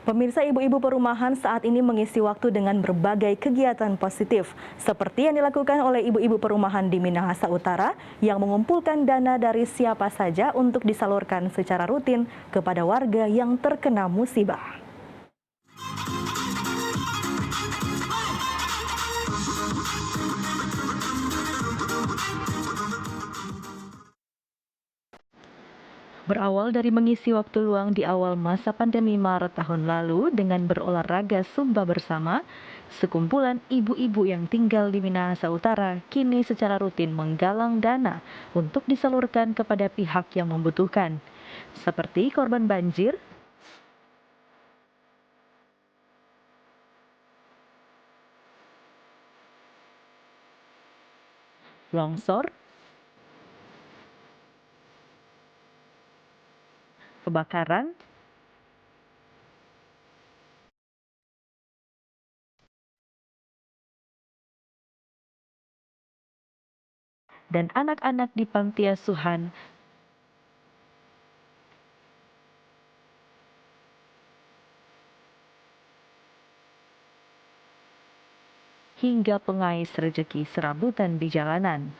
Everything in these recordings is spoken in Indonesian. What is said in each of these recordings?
Pemirsa, ibu-ibu perumahan saat ini mengisi waktu dengan berbagai kegiatan positif, seperti yang dilakukan oleh ibu-ibu perumahan di Minahasa Utara yang mengumpulkan dana dari siapa saja untuk disalurkan secara rutin kepada warga yang terkena musibah. Berawal dari mengisi waktu luang di awal masa pandemi Maret tahun lalu dengan berolahraga Zumba bersama, sekumpulan ibu-ibu yang tinggal di Minahasa Utara kini secara rutin menggalang dana untuk disalurkan kepada pihak yang membutuhkan, seperti korban banjir, longsor, kebakaran, dan anak-anak di panti asuhan hingga pengais rejeki serabutan di jalanan.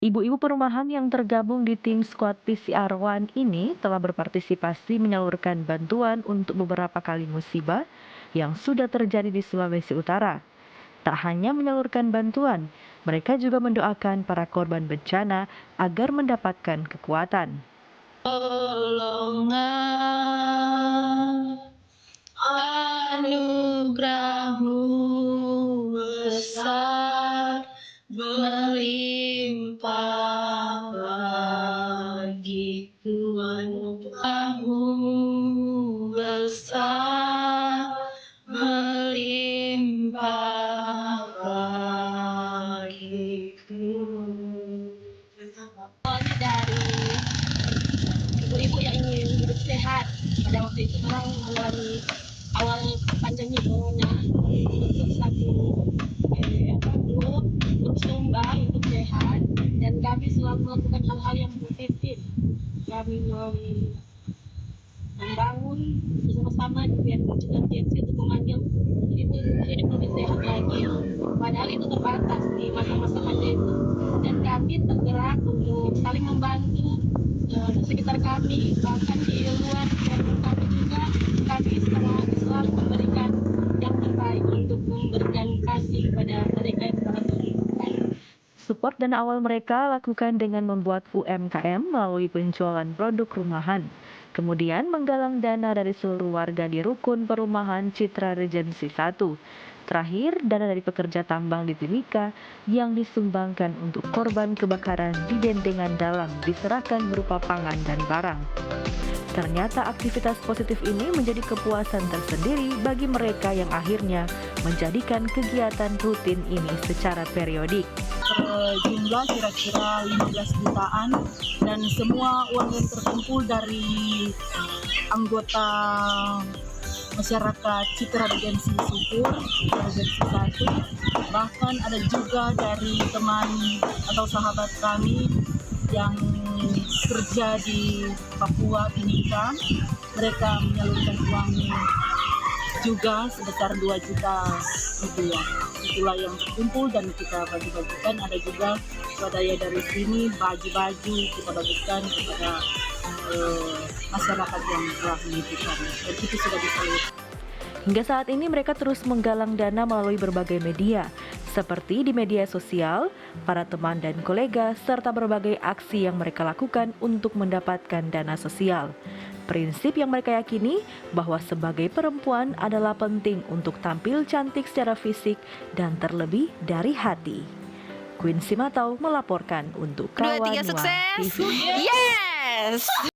Ibu-ibu perumahan yang tergabung di tim Squad PCR One ini telah berpartisipasi menyalurkan bantuan untuk beberapa kali musibah yang sudah terjadi di Sulawesi Utara. Tak hanya menyalurkan bantuan, mereka juga mendoakan para korban bencana agar mendapatkan kekuatan. Tolongan anugerahmu besar berlimpah bagiku, anugerahmu besar berlimpah bagiku. Awalnya dari ibu-ibu yang ingin hidup sehat. Pada waktu itu orang mengalami awal pandemi corona untuk satu grup Zumba untuk sehat, dan kami selalu melakukan hal-hal yang positif. Kami membangun bersama-sama dengan TNC untuk memanggil ibu hidup lebih sehat lagi. Padahal itu terbatas di masa-masa pandemi, dan kami tergerak untuk saling membantu di sekitar kami, bahkan di luar keluarga kami juga. Kami selalu memberikan yang terbaik untuk memberikan kasih kepada mereka yang telah membutuhkan. Support dana awal mereka lakukan dengan membuat UMKM melalui penjualan produk rumahan. Kemudian menggalang dana dari seluruh warga di rukun perumahan Citra Regensi 1. Terakhir, dana dari pekerja tambang di Timika yang disumbangkan untuk korban kebakaran di Dendengan Dalam diserahkan berupa pangan dan barang. Ternyata aktivitas positif ini menjadi kepuasan tersendiri bagi mereka yang akhirnya menjadikan kegiatan rutin ini secara periodik. Jumlah kira-kira 15 jutaan, dan semua uang yang terkumpul dari anggota masyarakat Citra Regensi Syukur, Citra Regensi 1, bahkan ada juga dari teman atau sahabat kami yang kerja di Papua, Timika. Mereka menyalurkan uang juga sebesar 2 juta rupiah. Itulah yang terkumpul dan kita bagi-bagikan. Ada juga swadaya dari sini, baju-baju kita bagikan kepada masyarakat yang telah membutuhkan, dan itu sudah disalurkan. Hingga saat ini mereka terus menggalang dana melalui berbagai media, seperti di media sosial, para teman dan kolega, serta berbagai aksi yang mereka lakukan untuk mendapatkan dana sosial. Prinsip yang mereka yakini bahwa sebagai perempuan adalah penting untuk tampil cantik secara fisik dan terlebih dari hati. Queen Simatau melaporkan untuk Kawan Wah TV. Yes!